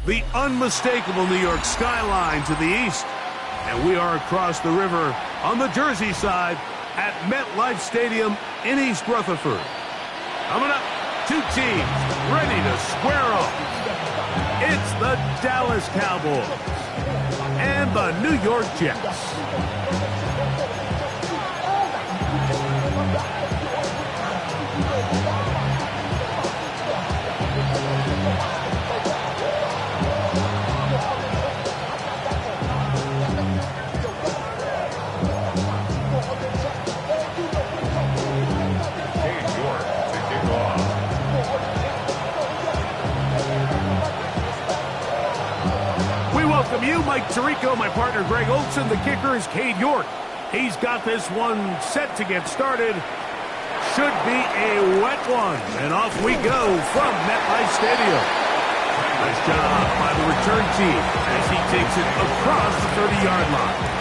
The unmistakable New York skyline to the east. And we are across the river on the Jersey side at MetLife Stadium in East Rutherford. Coming up, two teams ready to square off. It's the Dallas Cowboys and the New York Jets. Welcome you, Mike Tirico, my partner Greg Olson. The kicker is Cade York. He's got this one set to get started. Should be a wet one. And off we go from MetLife Stadium. Nice job by the return team as he takes it across the 30-yard line.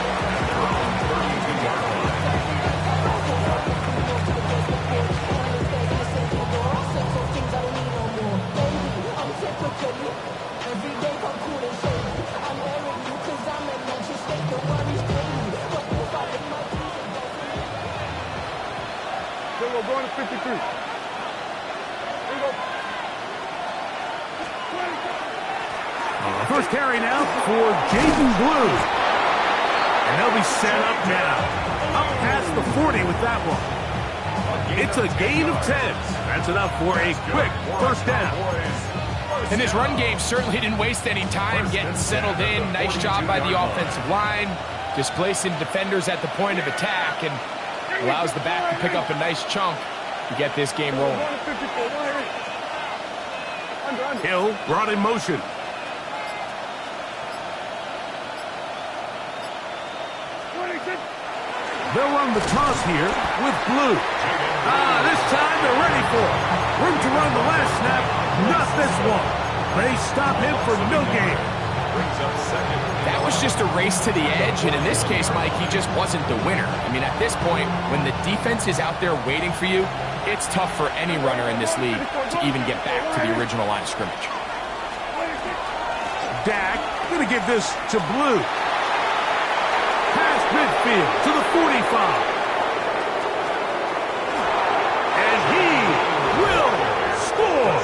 We're going to 53. Here we go. First carry now for Jaden Blue. And they'll be set up now. Up past the 40 with that one. It's a gain of 10. That's enough for a quick first down. And this run game certainly didn't waste any time getting settled in. Nice job by the offensive line, displacing defenders at the point of attack, and allows the back to pick up a nice chunk to get this game rolling. Hill brought in motion. They'll run the toss here with Blue. This time they're ready for it. Room to run the last snap, not this one. They stop him for no gain. That was just a race to the edge, and in this case, Mike, he just wasn't the winner. I mean, at this point, when the defense is out there waiting for you, it's tough for any runner in this league to even get back to the original line of scrimmage. Dak going to give this to Blue. Past midfield to the 45. And he will score.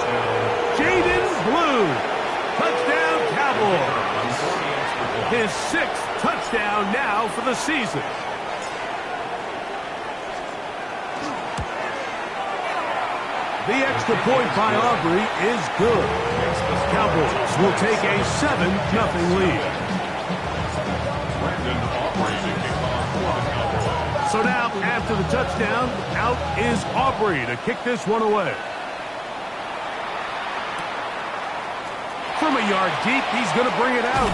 Jaden Blue. Touchdown Cowboys. His 6th touchdown now for the season. The extra point by Aubrey is good. Cowboys will take a 7-0 lead. So now, after the touchdown, out is Aubrey to kick this one away. From a yard deep, he's going to bring it out.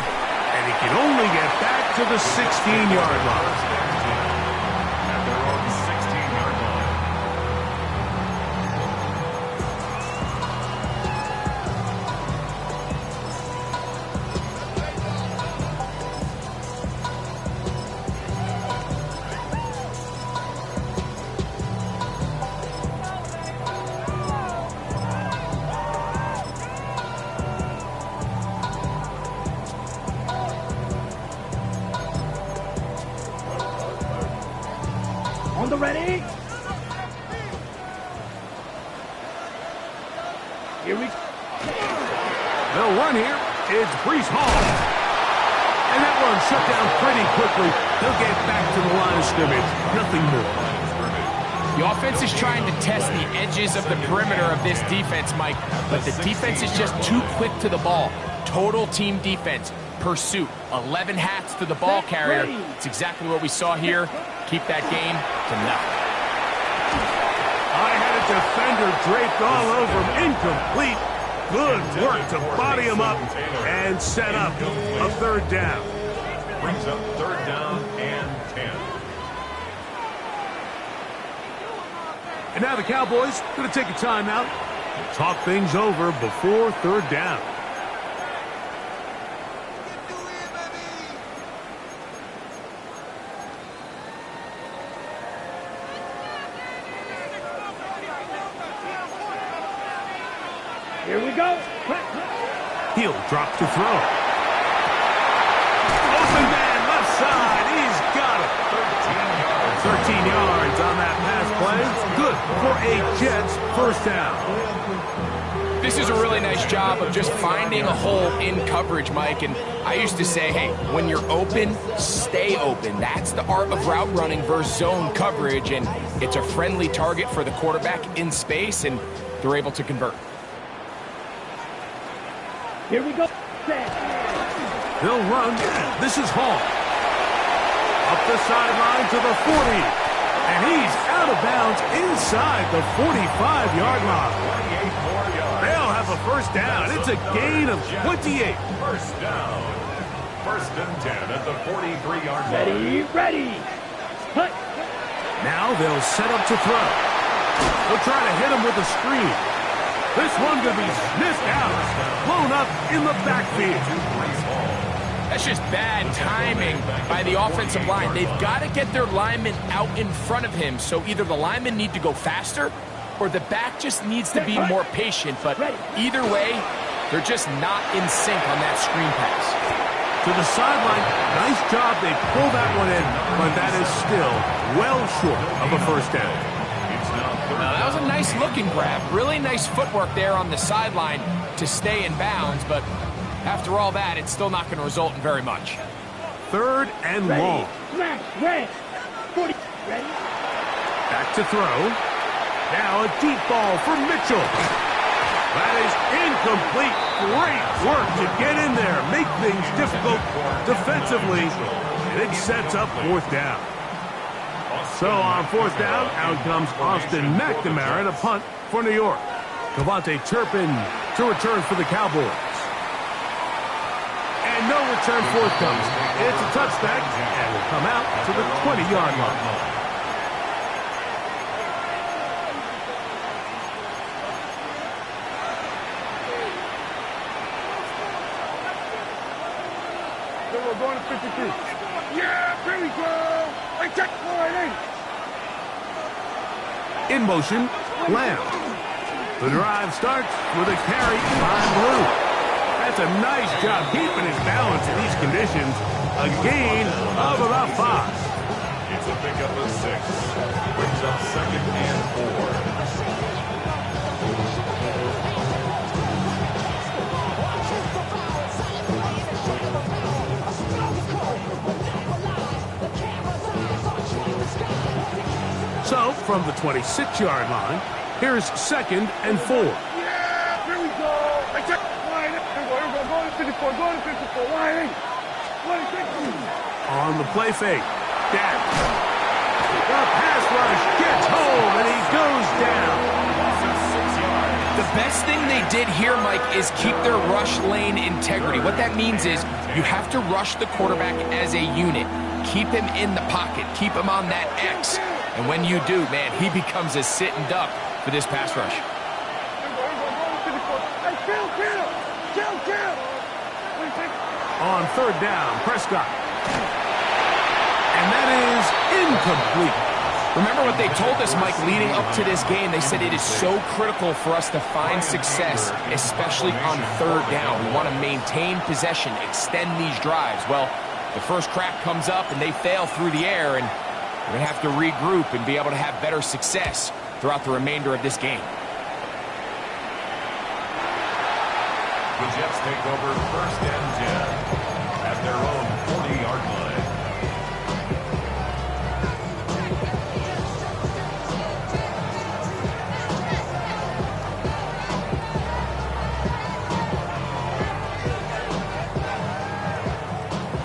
And he can only get back to the 16-yard line. On the ready. Here we go. They'll run here. It's Breece Hall. And that one shut down pretty quickly. They'll get back to the line of scrimmage. Nothing more. The offense is trying to test the edges of the perimeter of this defense, Mike, but the defense is just too quick to the ball. Total team defense, pursuit, 11 hats to the ball carrier. It's exactly what we saw here. Keep that game to nothing. I had a defender draped all over him. Incomplete. Good work to body him up and set up a third down. Brings up third down and 10. And now the Cowboys going to take a timeout and talk things over before third down. Here we go. He'll drop to throw. Open man, left side. He's got it. 13 yards on that pass play. Good for a Jets first down. This is a really nice job of just finding a hole in coverage, Mike. And I used to say, hey, when you're open, stay open. That's the art of route running versus zone coverage. And it's a friendly target for the quarterback in space, and they're able to convert. Here we go. He'll run. This is Hall. Up the sideline to the 40. And he's out of bounds inside the 45-yard line. They'll have a first down. It's a gain of 28. First down. First and 10 at the 43-yard line. Ready. Hut. Now they'll set up to throw. They'll try to hit him with a screen. This one could be sniffed out. Blown up in the backfield. That's just bad timing by the offensive line. They've got to get their linemen out in front of him, so either the linemen need to go faster or the back just needs to be more patient. But either way, they're just not in sync on that screen pass. To the sideline, nice job. They pull that one in, but that is still well short of a first down. Now, that was a nice looking grab. Really nice footwork there on the sideline to stay in bounds, but after all that, it's still not going to result in very much. Third and long. Ready. 40. Ready. Back to throw. Now a deep ball for Mitchell. That is incomplete. Great work to get in there, make things difficult defensively, and it sets up fourth down. So on fourth down, out comes Austin McNamara to punt for New York. Devontae Turpin to return for the Cowboys. And no return forthcomes. It's a touchback, and will come out to the 20-yard line. We're going to 52. Yeah, here we go. I check line In motion, Lamb. The drive starts with a carry by Blue. That's a nice job keeping his balance in these conditions. A gain of about 5. It's a pickup of 6. Brings up second and 4. So, from the 26-yard line, here's second and 4. Yeah, here we go. I check line Here we go. Going to 54. Going to 54. Line 8. On the play fake. Dak. The pass rush gets home, and he goes down. The best thing they did here, Mike, is keep their rush lane integrity. What that means is you have to rush the quarterback as a unit. Keep him in the pocket. Keep him on that X. And when you do, man, he becomes a sitting duck for this pass rush. On third down, Prescott. And that is incomplete. Remember what they told us, Mike, leading up to this game. They said it is so critical for us to find success, especially on third down. We want to maintain possession, extend these drives. Well, the first crack comes up and they fail through the air, and we're going to have to regroup and be able to have better success throughout the remainder of this game. The Jets take over first and 10 at their own 40-yard line.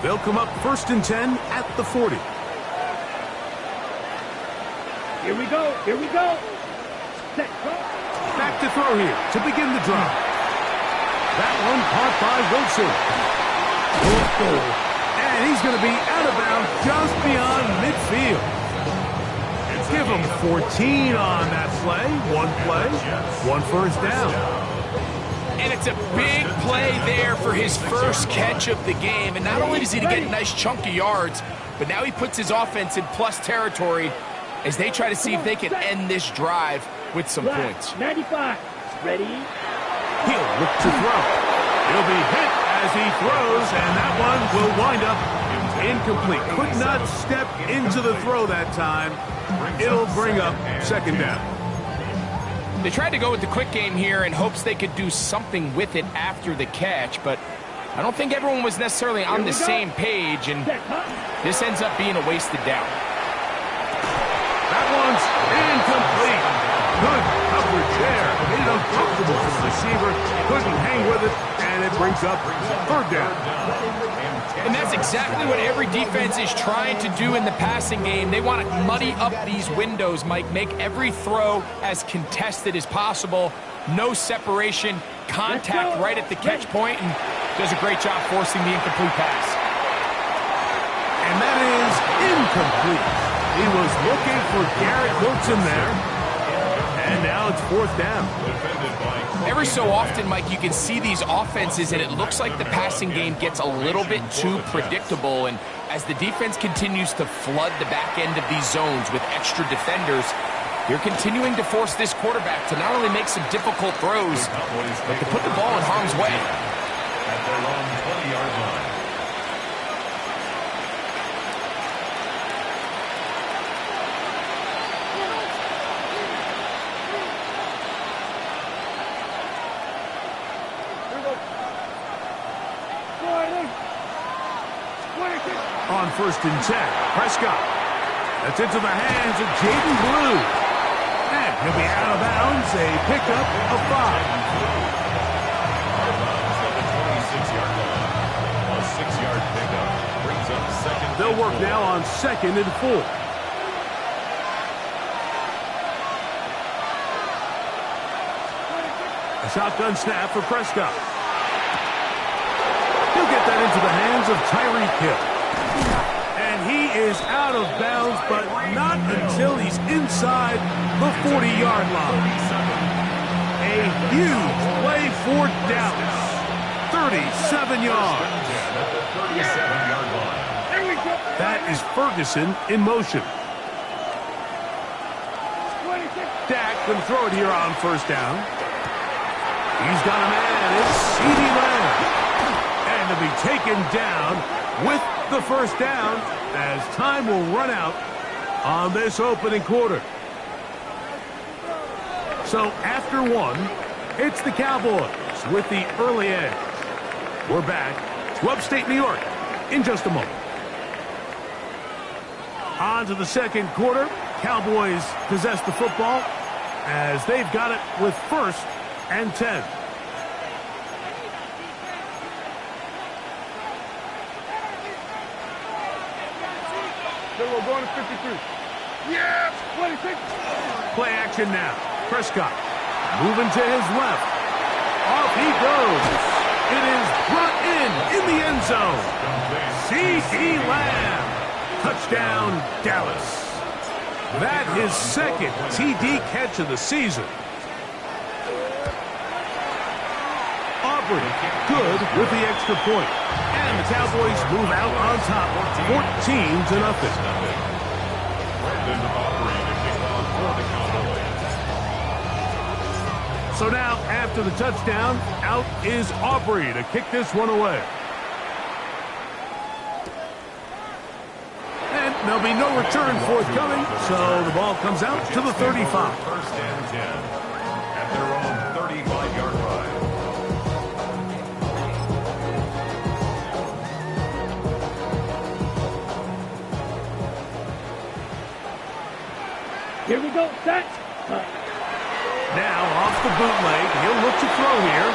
They'll come up first and 10 at the 40. Here we go. Here we go. Set. Go. Back to throw here to begin the drive. That one caught by Wilson. And he's going to be out of bounds just beyond midfield. Give him 14 on that play. One first down. And it's a big play there for his first catch of the game. And not only does he get a nice chunk of yards, but now he puts his offense in plus territory as they try to see if they can end this drive with some points. 95. Ready. He'll look to throw. He'll be hit as he throws, and that one will wind up incomplete. Could not step into the throw that time. It'll bring up second down. They tried to go with the quick game here in hopes they could do something with it after the catch, but I don't think everyone was necessarily on the same page, and this ends up being a wasted down. That one's incomplete. Good coverage there. Made it uncomfortable for the receiver. Couldn't hang with it, and it brings up third down. And that's exactly what every defense is trying to do in the passing game. They want to muddy up these windows, Mike, make every throw as contested as possible. No separation, contact right at the catch point, and does a great job forcing the incomplete pass. And that is incomplete. He was looking for Garrett Wilson there, and now it's fourth down. Every so often, Mike, you can see these offenses, and it looks like the passing game gets a little bit too predictable. And as the defense continues to flood the back end of these zones with extra defenders, they're continuing to force this quarterback to not only make some difficult throws, but to put the ball in harm's way. At their own 20-yard line. On 1st and 10, Prescott. That's into the hands of Jaden Blue. And he'll be out of bounds, a pickup of 5. Out of bounds at the 26-yard line. A 6-yard pickup brings up second. They'll work now on 2nd and 4. A shotgun snap for Prescott. He'll get that into the hands of Tyreek Hill. And he is out of bounds, but not until he's inside the 40-yard line. A huge play for Dallas. 37 yards. That is Ferguson in motion. Dak can throw it here on 1st down. He's got a man. It's CeeDee Lamb. And to be taken down with the 1st down as time will run out on this opening quarter. So after 1, it's the Cowboys with the early edge. We're back to upstate New York in just a moment. On to the 2nd quarter. Cowboys possess the football as they've got it with 1st and 10. We're going to 53. Yeah, 26. Play action now. Prescott moving to his left. Off he goes. It is brought in the end zone. CeeDee Lamb. Touchdown, Dallas. That his 2nd TD catch of the season. Aubrey, good with the extra point. And the Cowboys move out on top, 14-0. So now, after the touchdown, out is Aubrey to kick this one away. And there'll be no return forthcoming, so the ball comes out to the 35. 1st and 10 at their own 35-yard line. Here we go, set. Now off the bootleg, he'll look to throw here.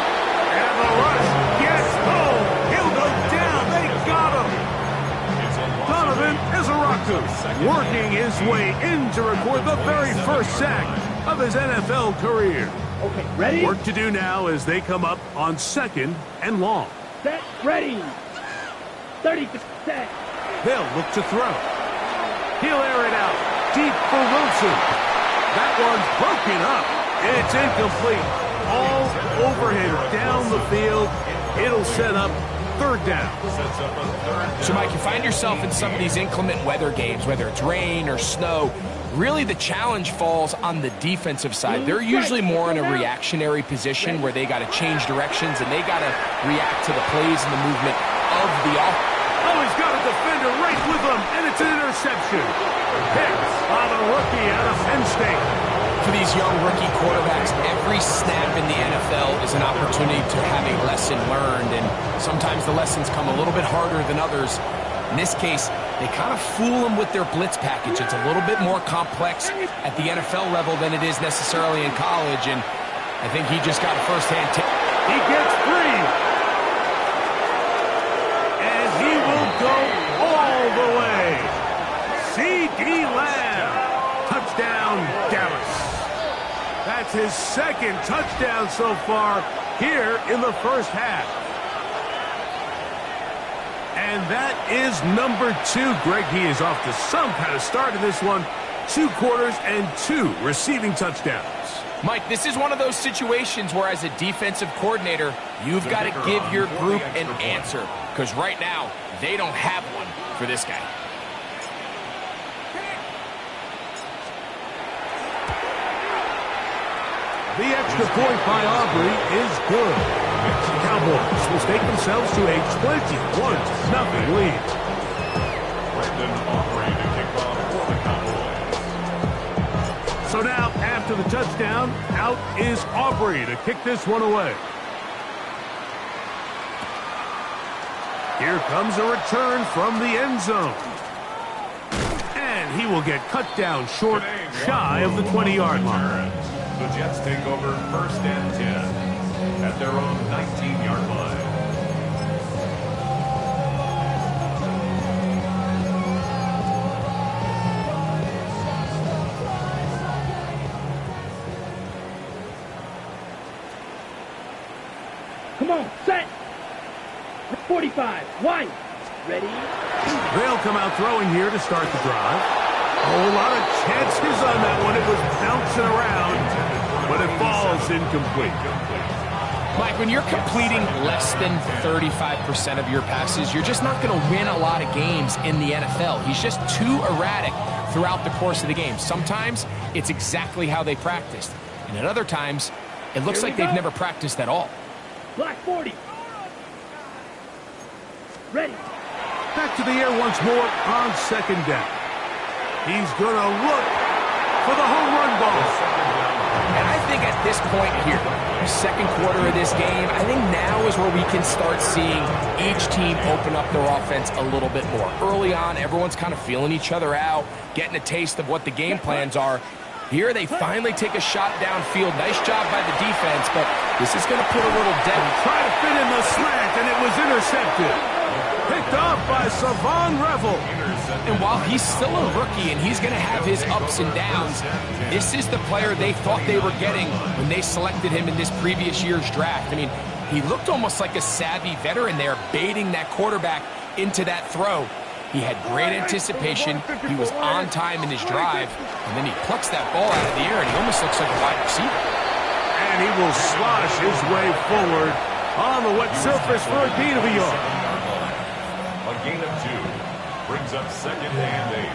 And the rush gets home. He'll go down. They got him. Donovan Izaraku working his way in to record the very first sack of his NFL career. Okay, ready? Work to do now as they come up on 2nd and long. Set, ready. 30 set. They'll look to throw. He'll air it out deep for Wilson. That one's broken up. It's incomplete. All over him down the field. It'll set up 3rd down. So, Mike, you find yourself in some of these inclement weather games, whether it's rain or snow. Really, the challenge falls on the defensive side. They're usually more in a reactionary position where they got to change directions and they got to react to the plays and the movement of the offense. Oh, he's got a defender right with him, and it's an interception. Picked by the rookie out of Penn State. For these young rookie quarterbacks, every snap in the NFL is an opportunity to have a lesson learned, and sometimes the lessons come a little bit harder than others. In this case, they kind of fool them with their blitz package. It's a little bit more complex at the NFL level than it is necessarily in college, and I think he just got a first-hand tip. He gets free. And he will go all the way. C.D. Lamb. Touchdown, Dallas. That's his second touchdown so far here in the first half. And that is number 2. Greg, he is off to some kind of start in this one. 2 quarters and 2 receiving touchdowns. Mike, this is one of those situations where as a defensive coordinator, you've got to give your group an answer. Because right now, they don't have one for this guy. The extra point by Aubrey is good. The Cowboys will take themselves to a 21-0 lead. Brandon Aubrey to kick off for the Cowboys. So now, after the touchdown, out is Aubrey to kick this one away. Here comes a return from the end zone. And he will get cut down short, shy of the 20-yard line. The Jets take over first and 10 at their own 19-yard line. Come on, set. 45, wide. Ready? They'll come out throwing here to start the drive. A whole lot of chances on that one. It was bouncing around, but it falls incomplete. Mike, when you're completing less than 35% of your passes, you're just not going to win a lot of games in the NFL. He's just too erratic throughout the course of the game. Sometimes it's exactly how they practiced, and at other times it looks like they've never practiced at all. Black 40. Ready. Back to the air once more on second down. He's going to look for the home run ball. And I think at this point here, second quarter of this game, I think now is where we can start seeing each team open up their offense a little bit more. Early on, everyone's kind of feeling each other out, getting a taste of what the game plans are. Here they finally take a shot downfield. Nice job by the defense, but this is going to put a little dent. Try to fit in the slant, and it was intercepted. Picked off by Savon Revel. And while he's still a rookie and he's going to have his ups and downs, this is the player they thought they were getting when they selected him in this previous year's draft. I mean, he looked almost like a savvy veteran there, baiting that quarterback into that throw. He had great anticipation. He was on time in his drive, and then he plucks that ball out of the air, and he almost looks like a wide receiver. And he will slosh his way forward on the wet surface for a gain of a yard. A gain of 2 brings up second and 8.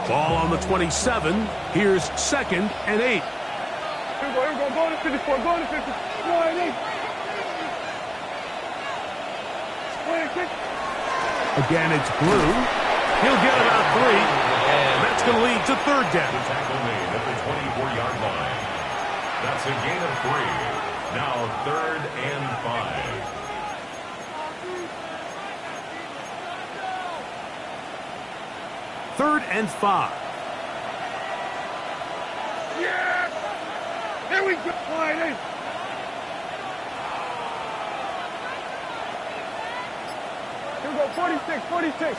Ball on the 27. Here's second and 8. Here we go, go to 54, go to 54. Wide 8. Again, it's Blue. He'll get about 3. And that's going to lead to third down. The tackle made at the 24-yard line. That's a gain of 3. Now third and 5. Third and 5. Yes! Here we go, wide 8. Here we go, 46, 46.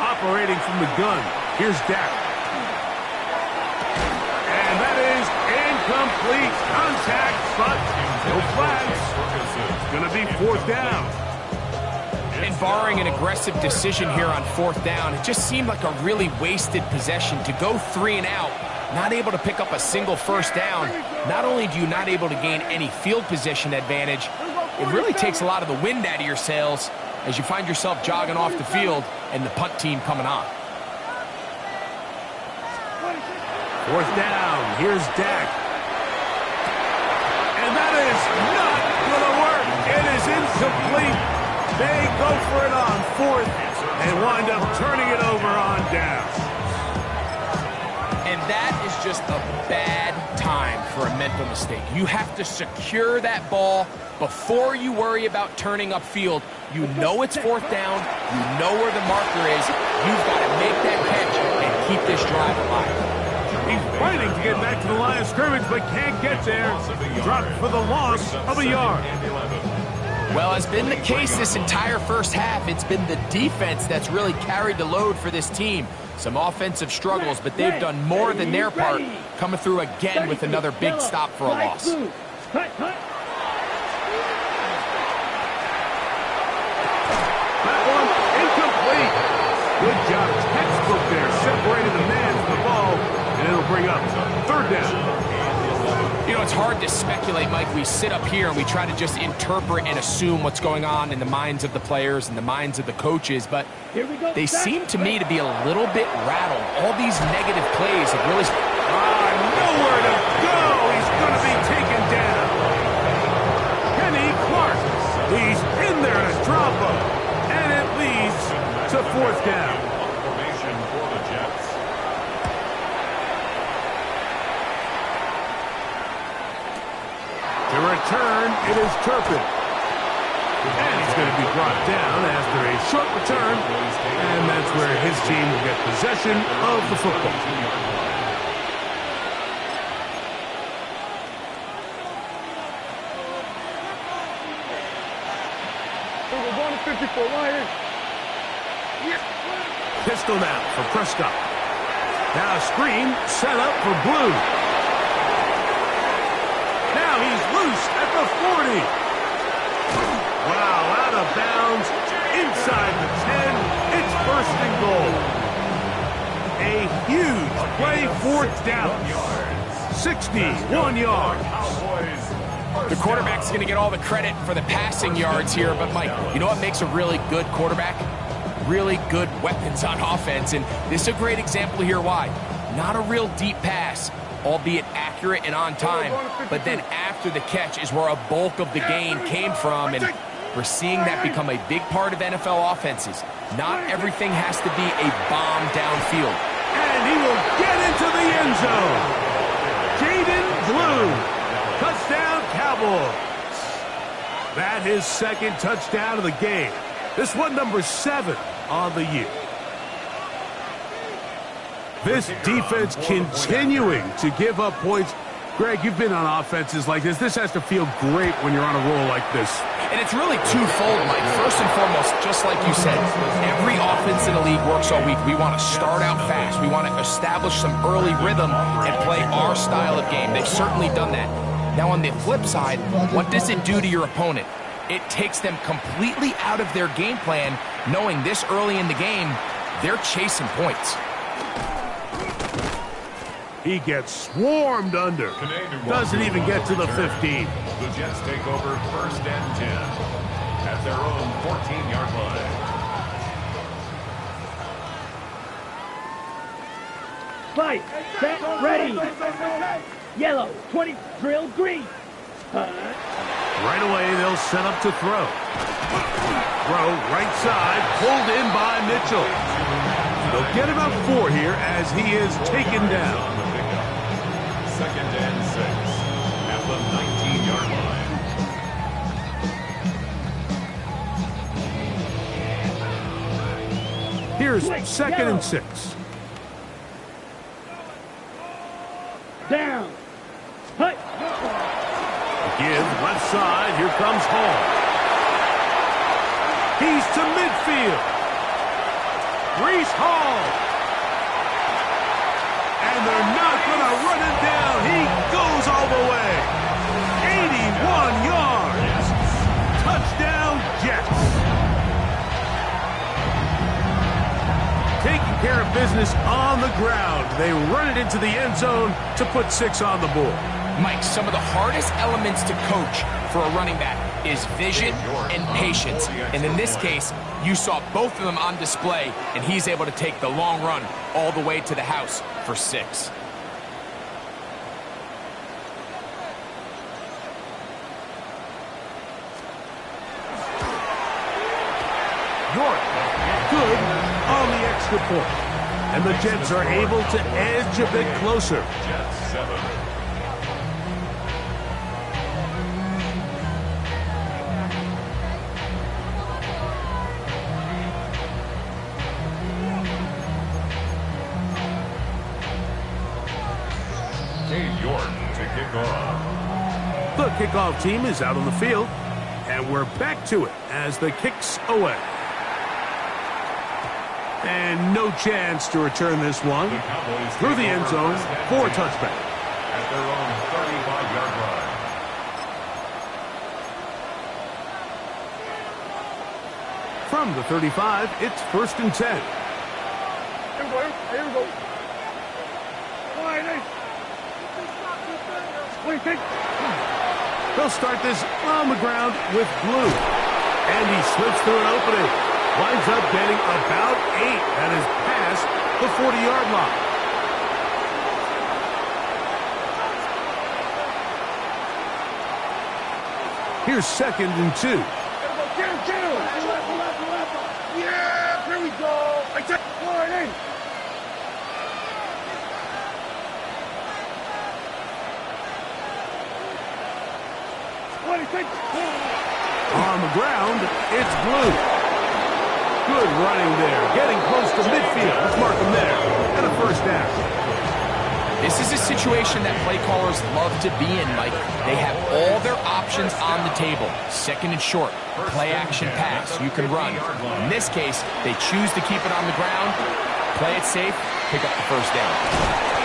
Operating from the gun. Here's Dak. And that is incomplete. Contact, but no flags. It's going to be fourth down. And barring an aggressive decision here on fourth down, it just seemed like a really wasted possession to go 3 and out, not able to pick up a single first down. Not only do you not able to gain any field position advantage, it really takes a lot of the wind out of your sails as you find yourself jogging off the field and the punt team coming on. Fourth down. Here's Dak. And that is not going to work. It is incomplete. They go for it on fourth and wind up turning it over on down. And that is just a bad time for a mental mistake. You have to secure that ball before you worry about turning upfield. You know it's fourth down. You know where the marker is. You've got to make that catch and keep this drive alive. He's fighting to get back to the line of scrimmage, but can't get there. Dropped for the loss of a yard. Well, as been the case this entire first half, it's been the defense that's really carried the load for this team. Some offensive struggles, but they've done more than their part, coming through again with another big stop for a loss. That one incomplete. Good job. Textbook there. Separated the man from the ball, and it'll bring up third down. You know, it's hard to speculate, Mike. We sit up here and we try to just interpret and assume what's going on in the minds of the players and the minds of the coaches, but they seem to me to be a little bit rattled. All these negative plays have really... Nowhere to go. He's going to be taken down. Kenny Clark. He's in there to drop him, and it leads to fourth down. Formation for the Jets. To return, it is Turpin. And he's going to be brought down after a short return, and that's where his team will get possession of the football. We're going to 54, Lions. Pistol now for Prescott. Now a screen set up for Blue. Now he's loose at the 40. Wow, out of bounds, inside the 10. It's first and goal. A huge play, fourth down. 61 yards. The quarterback's going to get all the credit for the passing yards here, but Mike, you know what makes a really good quarterback? Really good weapons on offense, and this is a great example here why. Not a real deep pass, albeit accurate and on time, but then after the catch is where a bulk of the gain came from, and we're seeing that become a big part of NFL offenses. Not everything has to be a bomb downfield. And he will get into the end zone. Jaden Blue. Touchdown, Cowboys. That is second touchdown of the game. This one number 7 on the year. This defense continuing to give up points. Greg, you've been on offenses like this. This has to feel great when you're on a roll like this. And it's really twofold, Mike. First and foremost, just like you said, every offense in the league works all week. We want to start out fast. We want to establish some early rhythm and play our style of game. They've certainly done that. Now, on the flip side, what does it do to your opponent? It takes them completely out of their game plan, knowing this early in the game, they're chasing points. He gets swarmed under. Doesn't even get to the 15. The Jets take over first and 10 at their own 14-yard line. Fight, set, ready. Yellow, 20, drill, green. Right away, they'll set up to throw. Throw right side, pulled in by Mitchell. They'll get about 4 here as he is taken down. Second and 6 at the 19-yard line. Here's second and 6. Down. Hut. Give left side. Here comes Hall. He's to midfield. Breece Hall. And they're not going to run him down. He goes all the way. 81 yards. Touchdown, Jets. Taking care of business on the ground. They run it into the end zone to put 6 on the board. Mike, some of the hardest elements to coach for a running back is vision and patience. And in this case, you saw both of them on display, and he's able to take the long run all the way to the house for 6. York, good on the extra point. And the Jets are able to edge a bit closer. Jets 7. York to kick off. The kickoff team is out on the field, and we're back to it as the kick's away. And no chance to return this one through the end zone for a touchback. At their own 35-yard line. From the 35, it's 1st and 10. Here we go. Here we go. Wide eight. Wait, take. They'll start this on the ground with Blue. And he slips through an opening. Winds up getting about 8. That is past the 40-yard line. Here's 2nd and 2. Get him, get him. Yeah, here we go. I take wide eight. On the ground, it's Blue. Good running there. Getting close to midfield. Let's mark him there. And a 1st down. This is a situation that play callers love to be in, Mike. They have all their options on the table. 2nd and short, play action pass, you can run. In this case, they choose to keep it on the ground, play it safe, pick up the 1st down.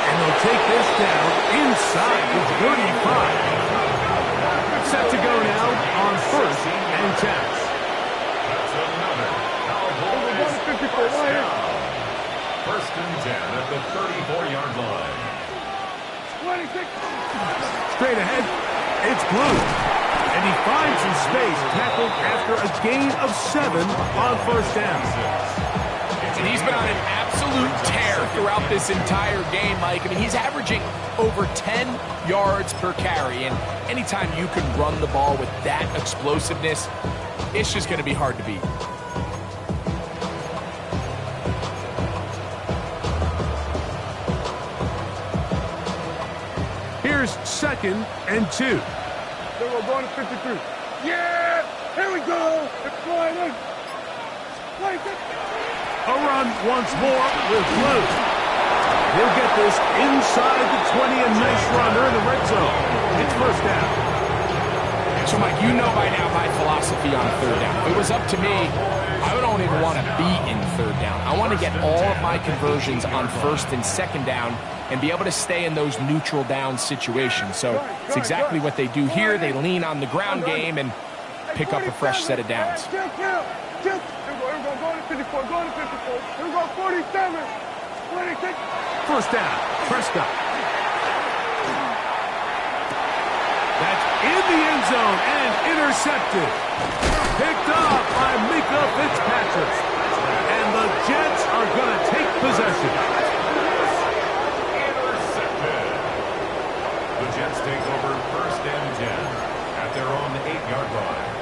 And they'll take this down inside the 35. Set to go now on 1st and 10. That's another Cowboys touchdown. 1st and 10 at the 34-yard line. 26. Straight ahead, it's Blue. And he finds some space, tackled after a gain of 7 on 1st down. And he's been on an absolute tear throughout this entire game, Mike. I mean, he's averaging over 10 yards per carry. And anytime you can run the ball with that explosiveness, it's just going to be hard to beat. Here's 2nd and 2. Then we're going to 53. Yeah! Here we go! It's flying in. A run once more with Blue. He'll get this inside the 20, a nice run. They're in the red zone. It's 1st down. So, Mike, you know by now my philosophy on 3rd down. If it was up to me, I don't even want to be in 3rd down. I want to get all of my conversions on 1st and 2nd down and be able to stay in those neutral down situations. So it's exactly what they do here. They lean on the ground game and pick up a fresh set of downs. Here we go. Going to 54. Going to 54. Here we go. 47. 26. 1st down. Prescott. That's in the end zone and intercepted. Picked up by Mika Fitzpatrick. And the Jets are going to take possession. Intercepted. The Jets take over 1st and 10 at their own 8-yard line.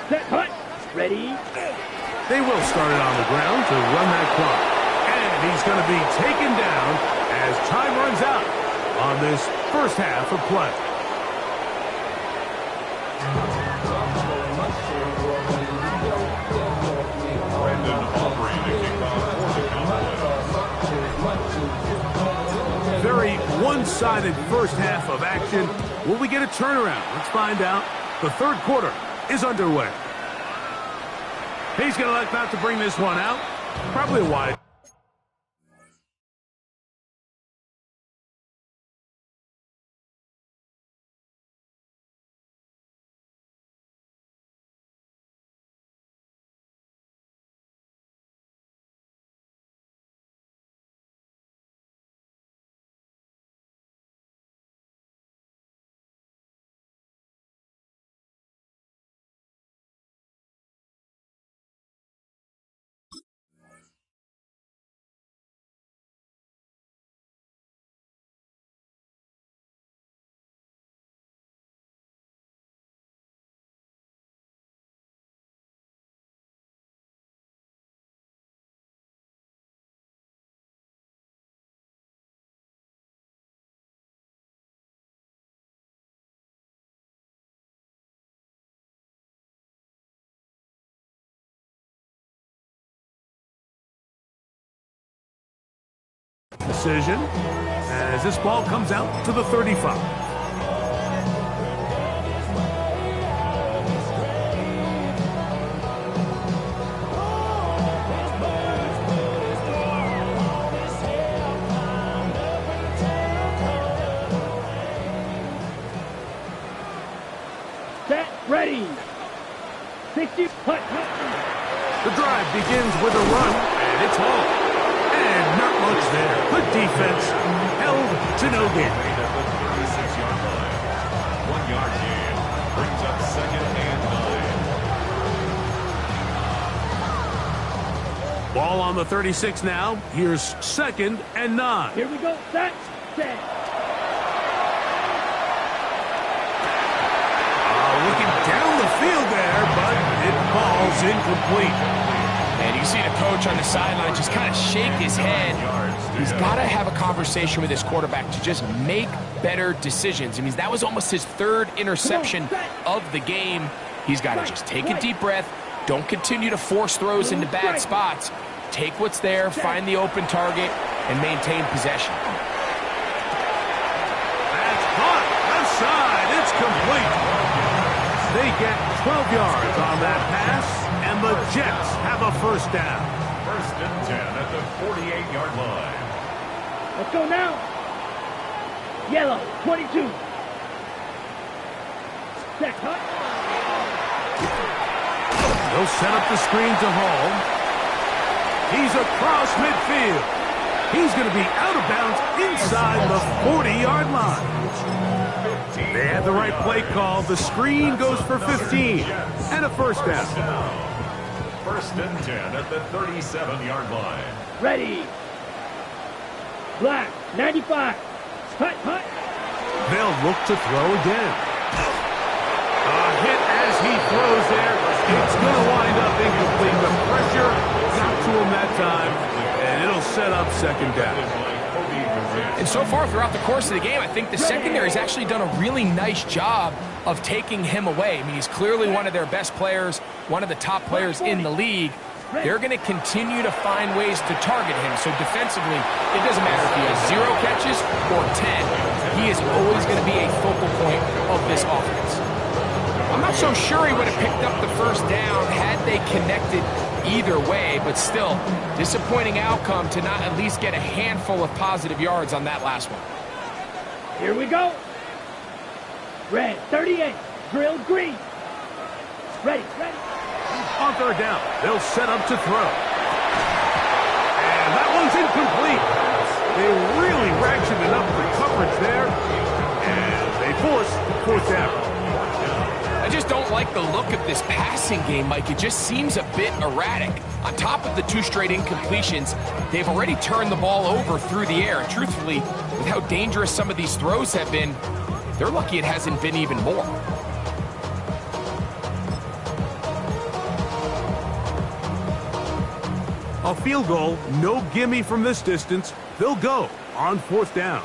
Set, hut. Ready? They will start it on the ground to run that clock. And he's going to be taken down as time runs out on this 1st half of play. Brandon Aubrey to kick off for the Cowboys. Very one-sided 1st half of action. Will we get a turnaround? Let's find out. The 3rd quarter is underway. He's going to elect not to bring this one out. Probably a wide. Decision as this ball comes out to the 35. Set, ready. 60, hut. The drive begins with a run, and it's hauled. And not much there. Good defense. Held to no gain. Made at the 36-yard line. 1 yard gain. Brings up 2nd and 9. Ball on the 36 now. Here's 2nd and 9. Here we go. Set, set. Looking down the field there, but it falls incomplete. And you see the coach on the sideline just kind of shake his head. He's got to have a conversation with his quarterback to just make better decisions. I mean, that was almost his 3rd interception of the game. He's got to just take a deep breath. Don't continue to force throws into bad spots. Take what's there, find the open target, and maintain possession. That's caught. Left side. It's complete. They get 12 yards on that pass, and the Jets have a 1st down. 1st and 10 at the 48-yard line. Let's go now. Yellow, 22. Set, hut. They'll set up the screen to Hall. He's across midfield. He's going to be out of bounds inside the 40-yard line. They had the right play call. The screen goes for 15 and a 1st down. 1st and 10 at the 37-yard line. Ready. Black, 95. Hut. They'll look to throw again. A hit as he throws there. It's going to wind up incomplete. The pressure got to him that time, and it'll set up 2nd down. And so far throughout the course of the game, I think the secondary's actually done a really nice job of taking him away. I mean, he's clearly one of their best players, one of the top players in the league. They're going to continue to find ways to target him. So defensively, it doesn't matter if he has 0 catches or 10. He is always going to be a focal point of this offense. I'm not so sure he would have picked up the 1st down had they connected either way, but still, disappointing outcome to not at least get a handful of positive yards on that last one. Here we go. Red, 38. Drill green. Ready. On 3rd down, they'll set up to throw. And that one's incomplete. They really ratcheted up the coverage there, and they force 4th down. I just don't like the look of this passing game, Mike. It just seems a bit erratic. On top of the 2 straight incompletions, they've already turned the ball over through the air. And truthfully, with how dangerous some of these throws have been, they're lucky it hasn't been even more. A field goal, no gimme from this distance. They'll go on 4th down.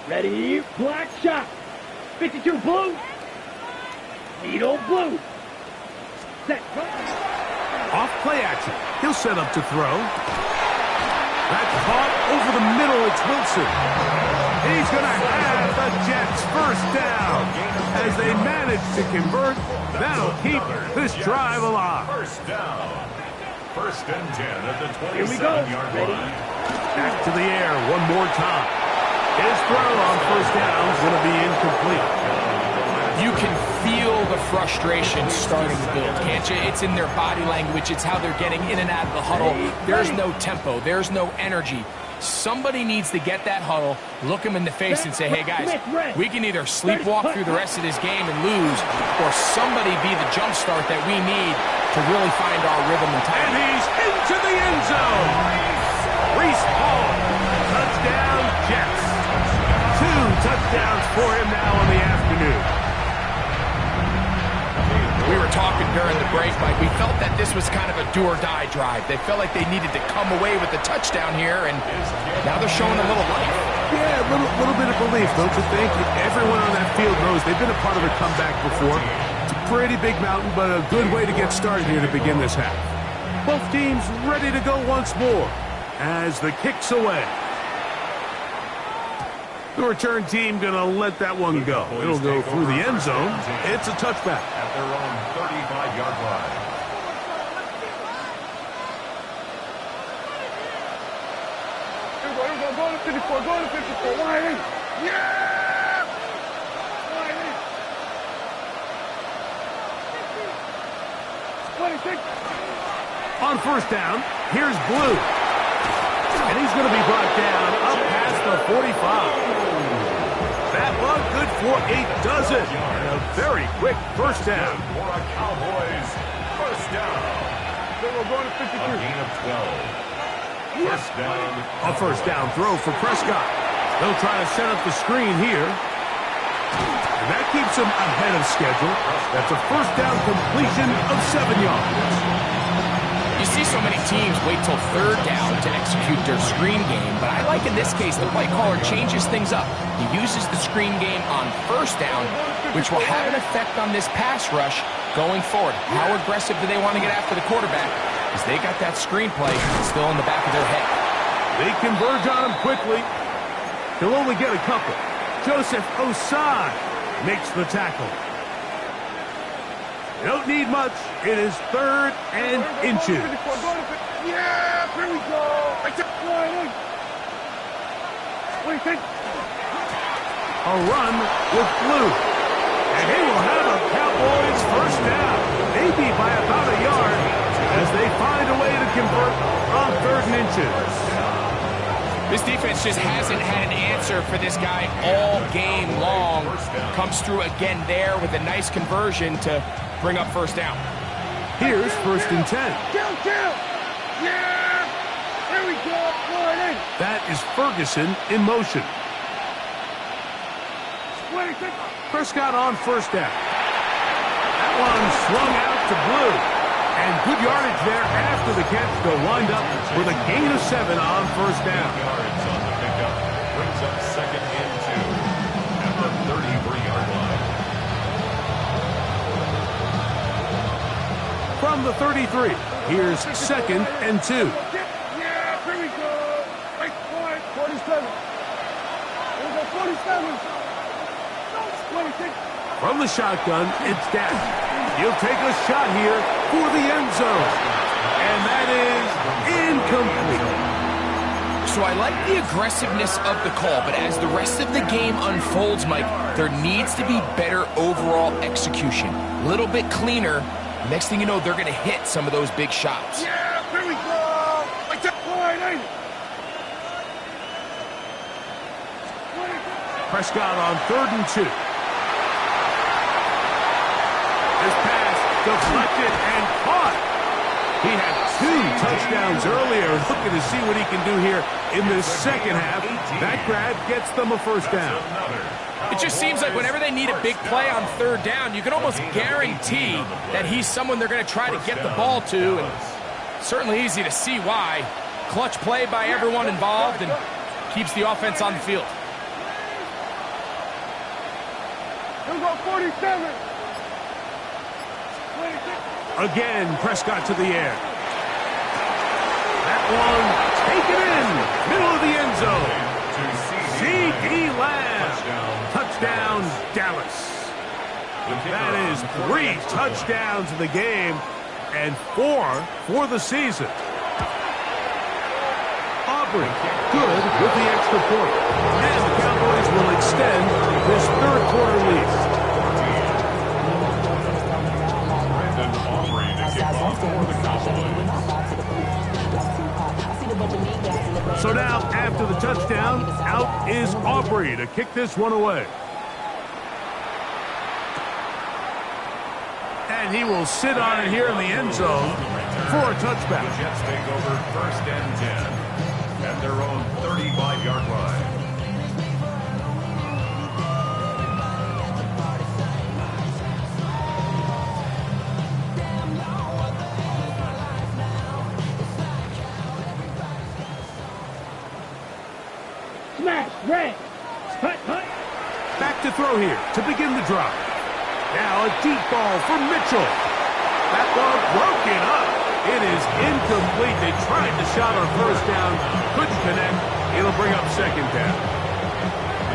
Ready, black shot. 52 blue. Needle blue. Set. Off play action. He'll set up to throw. That's caught over the middle. It's Wilson. He's going to have the Jets 1st down. As they manage to convert, that'll keep this drive alive. 1st down. 1st and 10 at the 27-yard line. Back to the air one more time. His throw on 1st down is going to be incomplete. You can feel the frustration starting to build, can't you? It's in their body language. It's how they're getting in and out of the huddle. There's no tempo. There's no energy. Somebody needs to get that huddle, look him in the face and say, hey, guys, we can either sleepwalk through the rest of this game and lose, or somebody be the jump start that we need to really find our rhythm and timing. And he's into the end zone. Reese Hall, touchdown Jets. 2 touchdowns for him now in the afternoon. We were talking during the break, Mike. We felt that this was kind of a do-or-die drive. They felt like they needed to come away with the touchdown here, and now they're showing a little life. Yeah, a little bit of belief, don't you think? Everyone on that field knows they've been a part of a comeback before. It's a pretty big mountain, but a good way to get started here to begin this half. Both teams ready to go once more as the kick's away. The return team going to let that one go. It'll go through the end zone. It's a touchback. At their own 35-yard line. Here we go. Go to 54. Go to 54. Line in. Yeah! Line in. 26. On first down, here's Blue. And he's going to be brought down up past the 45. That one good for a dozen. And a very quick first down. For a Cowboys first down. Then we're going to 53. A gain of 12. First down. A first down throw for Prescott. They'll try to set up the screen here. And that keeps him ahead of schedule. That's a first down completion of 7 yards. You see so many teams wait till third down to execute their screen game, but I like in this case the play caller changes things up. He uses the screen game on first down, which will have an effect on this pass rush going forward. How aggressive do they want to get after the quarterback? Because they got that screen play still in the back of their head. They converge on him quickly. He'll only get a couple. Joseph Osai makes the tackle. You don't need much. It is 3rd and inches. Yeah, here we go. Line in. What do you think? A run with Blue. And he will have a Cowboys first down. Maybe by about a yard as they find a way to convert on 3rd and inches. This defense just hasn't had an answer for this guy all game long. Comes through again there with a nice conversion to bring up first down. Here's 1st and 10. Kill. Yeah. Here we go. Line in. That is Ferguson in motion. 26. Prescott on first down. That one swung out to Blue. And good yardage there after the catch. They'll wind up with a gain of 7 on first down. Yards on the pickup. Brings up 2nd and 2 at the 33-yard line. From the 33, here's 2nd and 2. Yeah, here we go. Right, 47. Here we go, 47. 26. From the shotgun, it's down. He'll take a shot here for the end zone. And that is incomplete. So I like the aggressiveness of the call, but as the rest of the game unfolds, Mike, there needs to be better overall execution. A little bit cleaner. Next thing you know, they're going to hit some of those big shots. Yeah, here we go. Like that line in. Prescott on 3rd and 2. This pass deflected and caught. He had 2 touchdowns earlier. Looking to see what he can do here in the second half. That grab gets them a first down. It just seems like whenever they need a big play on 3rd down, you can almost guarantee that he's someone they're going to try to get the ball to. And certainly easy to see why. Clutch play by everyone involved and keeps the offense on the field. Here we go, 47. 26. Again, Prescott to the air. That one taken in. Middle of the end zone. C.D. Lamb. Touchdown, Dallas. That is 3 touchdowns in the game and 4 for the season. Aubrey, good with the extra point. And the Cowboys will extend this 3rd quarter lead. Aubrey to kick off for the Cowboys. So now, after the touchdown, out is Aubrey to kick this one away. And he will sit on it here in the end zone for a touchback. The Jets take over 1st and 10 at their own 35-yard line. Smash, red. Hut. Back to throw here to begin the drive. Now a deep ball from Mitchell. That ball broken up. It is incomplete. They tried the shot on first down. Couldn't connect. It'll bring up 2nd down.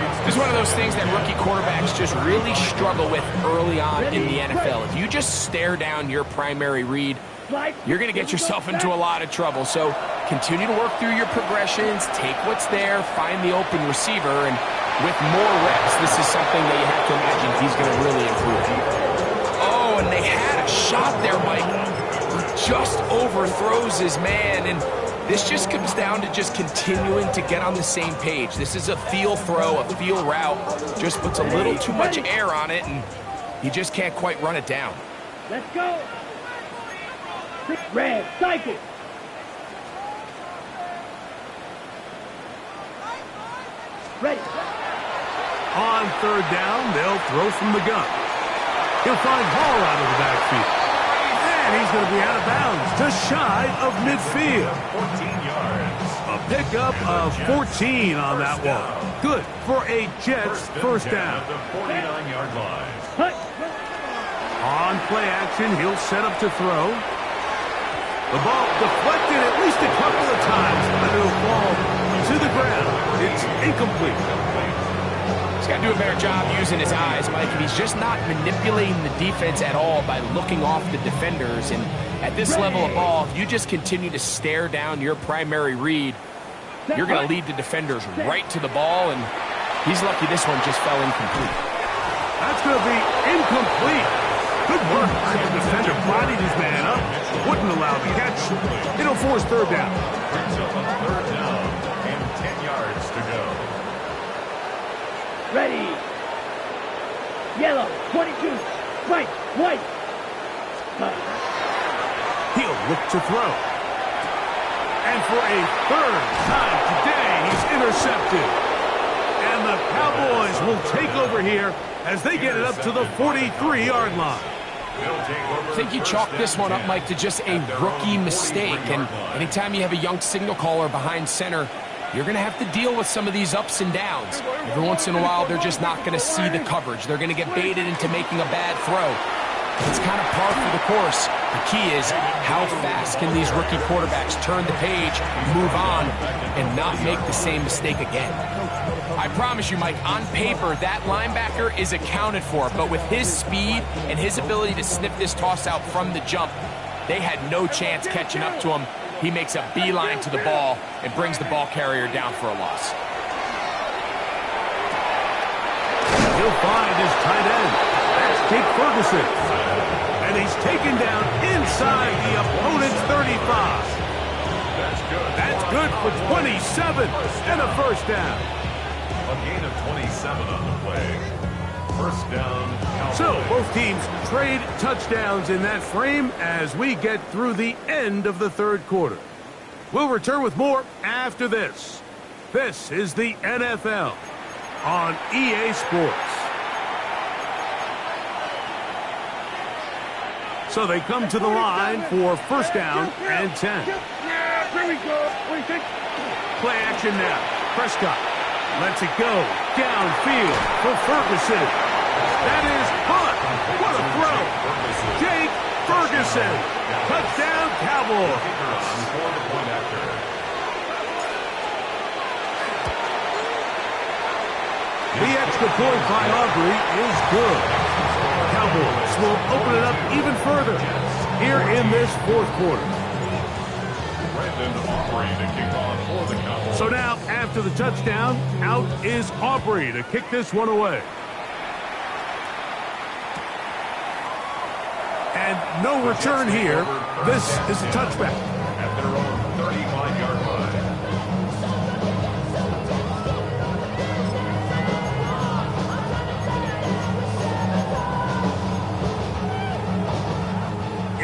Needs This is one of those things that rookie quarterbacks just really struggle with early on in the NFL. If you just stare down your primary read, you're going to get yourself into a lot of trouble. So continue to work through your progressions, take what's there, find the open receiver, and with more reps, this is something that you have to imagine he's going to really improve. Oh, and they had a shot there, Mike. He just overthrows his man, and this just comes down to just continuing to get on the same page. This is a feel throw, a feel route. Just puts a little too much air on it, and he just can't quite run it down. Let's go. Red, cycle. Ready. On third down, they'll throw from the gun. He'll find Hall out of the backfield. And he's going to be out of bounds, just shy of midfield. 14 yards. A pickup of 14 on that one. Good for a Jets first down. At the 49-yard line. Hut. On play action, he'll set up to throw. The ball deflected at least a couple of times, but it'll fall to the ground. It's incomplete. He's got to do a better job using his eyes, Mike, and he's just not manipulating the defense at all by looking off the defenders. And at this level of ball, if you just continue to stare down your primary read, you're going to lead the defenders right to the ball, and he's lucky this one just fell incomplete. That's going to be incomplete. Good work. The defender bodied his man up. Wouldn't allow the catch. It'll force third down. Brings up a third down and 10 yards to go. Ready. Yellow, 22. Right, white. He'll look to throw. And for a third time today, he's intercepted. And the Cowboys will take over here as they get it up to the 43-yard line. I think you chalk this one up, Mike, to just a rookie mistake. And anytime you have a young signal caller behind center, you're going to have to deal with some of these ups and downs. Every once in a while, they're just not going to see the coverage. They're going to get baited into making a bad throw. It's kind of par for the course. The key is how fast can these rookie quarterbacks turn the page, move on, and not make the same mistake again. I promise you, Mike, on paper, that linebacker is accounted for, but with his speed and his ability to sniff this toss out from the jump, they had no chance catching up to him. He makes a beeline to the ball and brings the ball carrier down for a loss. He'll find his tight end. That's Jake Ferguson. And he's taken down inside the opponent's 35. That's good for 27 and a first down. A gain of 27 on the play. First down. Cowboys. So both teams trade touchdowns in that frame as we get through the end of the third quarter. We'll return with more after this. This is the NFL on EA Sports. So they come to the line for first down and 10. Yeah, here we go. What do you think? Play action now. Prescott lets it go downfield for Ferguson. That is caught. What a throw. Jake Ferguson. Touchdown, Cowboys. The extra point by Aubrey is good. Cowboys will open it up even further here in this fourth quarter. So now, after the touchdown, out is Aubrey to kick this one away. And no return here. This is a touchback. At their own 35-yard line.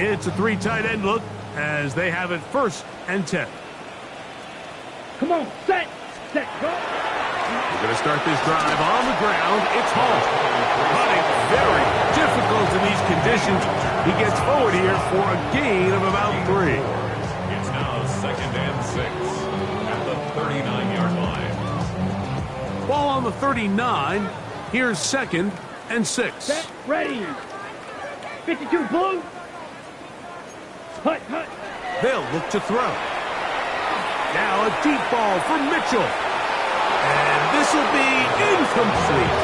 It's a three tight end look as they have it first and 10. Come on, set, go. We're going to start this drive on the ground. It's Hall. Running very difficult in these conditions. He gets forward here for a gain of about 3. It's now second and 6 at the 39-yard line. Ball on the 39. Here's second and 6. Set, ready. 52 blue. Hut. They'll look to throw. Now a deep ball for Mitchell. And This will be incomplete.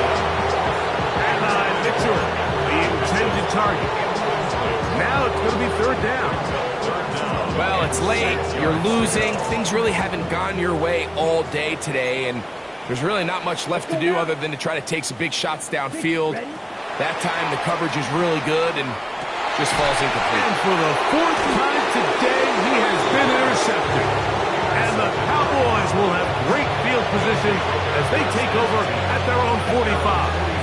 And Mitchell, the intended target. Now it's going to be third down. Well, it's late, you're losing, things really haven't gone your way all day today, and there's really not much left to do other than to try to take some big shots downfield. That time the coverage is really good and just falls incomplete. And for the fourth time today, he has been intercepted. And the Cowboys will have great field position as they take over at their own 45.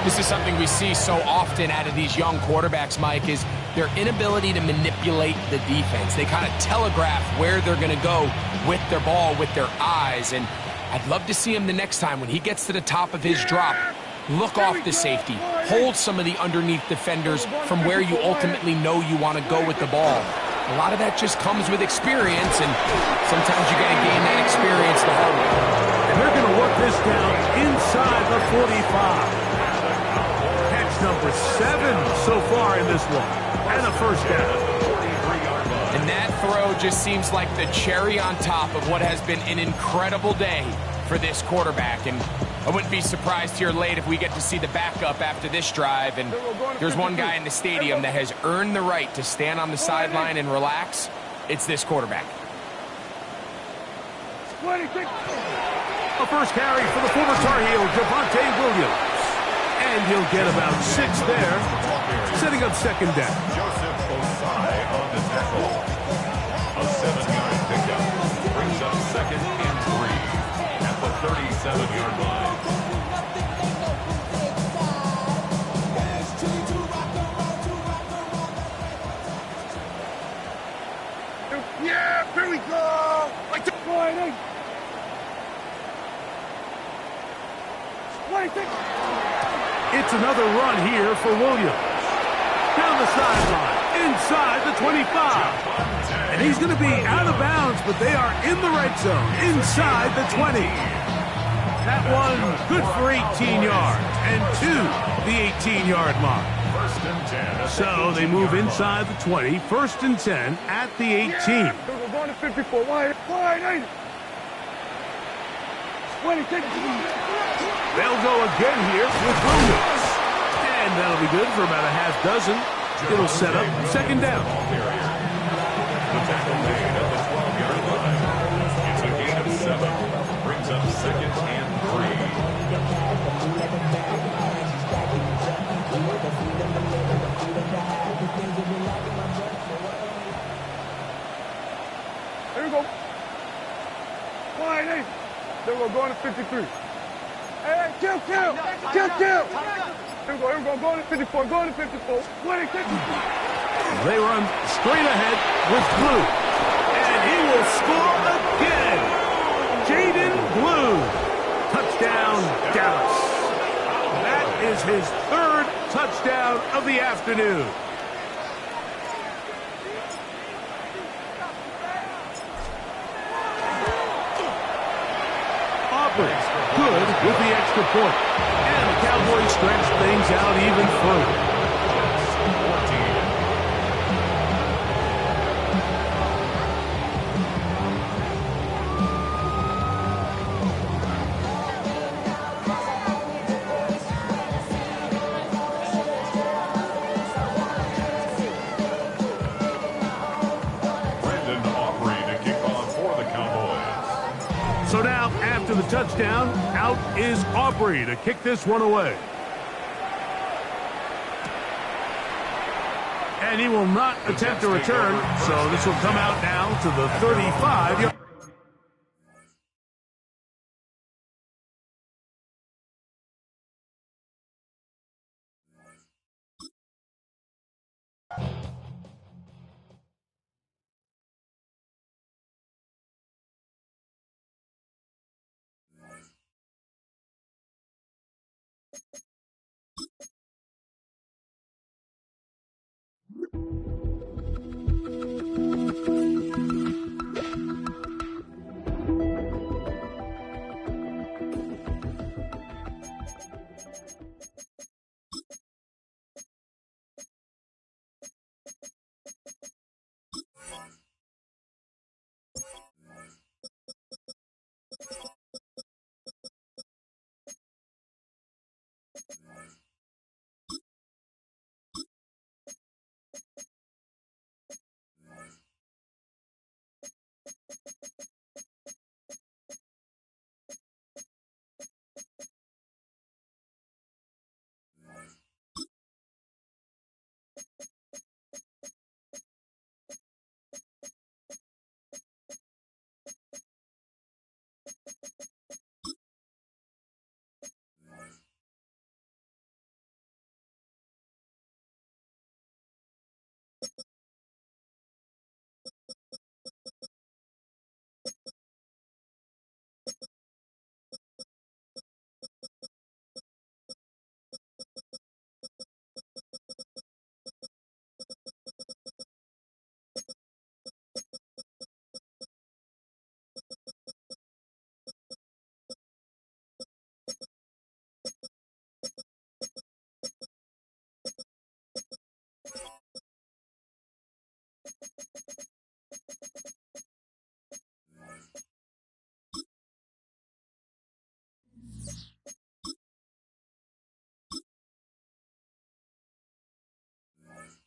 This is something we see so often out of these young quarterbacks, Mike, is their inability to manipulate the defense. They kind of telegraph where they're going to go with their ball, with their eyes. And I'd love to see him the next time when he gets to the top of his drop. Look off the safety. Hold some of the underneath defenders from where you ultimately know you want to go with the ball. A lot of that just comes with experience, and sometimes you got to gain that experience the hard way. And they're going to work this down inside the 45. Number 7 so far in this one, and a first down. And that throw just seems like the cherry on top of what has been an incredible day for this quarterback. And I wouldn't be surprised here late if we get to see the backup after this drive. And there's one guy in the stadium that has earned the right to stand on the sideline and relax. It's this quarterback. A first carry for the former Tar Heel, Javonte Williams. And he'll get about 6 there, setting up second down. Joseph Osai on the tackle. A 7-yard pickup brings up second and 3 at the 37-yard line. Yeah, here we go. Like the Friday. 26. It's another run here for Williams. Down the sideline, inside the 25. And he's going to be out of bounds, but they are in the red zone, inside the 20. That one good for 18 yards, and to the 18-yard line. First and 10. So they move inside the 20, first and 10 at the 18. Yeah, we're going to 54. Wide 8. 26. They'll go again here with Williams. And that'll be good for about a half dozen. It'll set up second down. The tackle made at the 12-yard line. It's a gain of 7. Brings up second and 3. Here we go. Wide 8. Then we're going to 53. Hey, kill. Here we go, going to 54, going to 54. 26. They run straight ahead with Blue. And he will score again. Jaden Blue. Touchdown, Dallas. That is his 3rd touchdown of the afternoon. Good with the extra point. And the Cowboys stretch things out even further. So now, after the touchdown, out is Aubrey to kick this one away. And he will not attempt a return, so this will come out now to the 35-yard.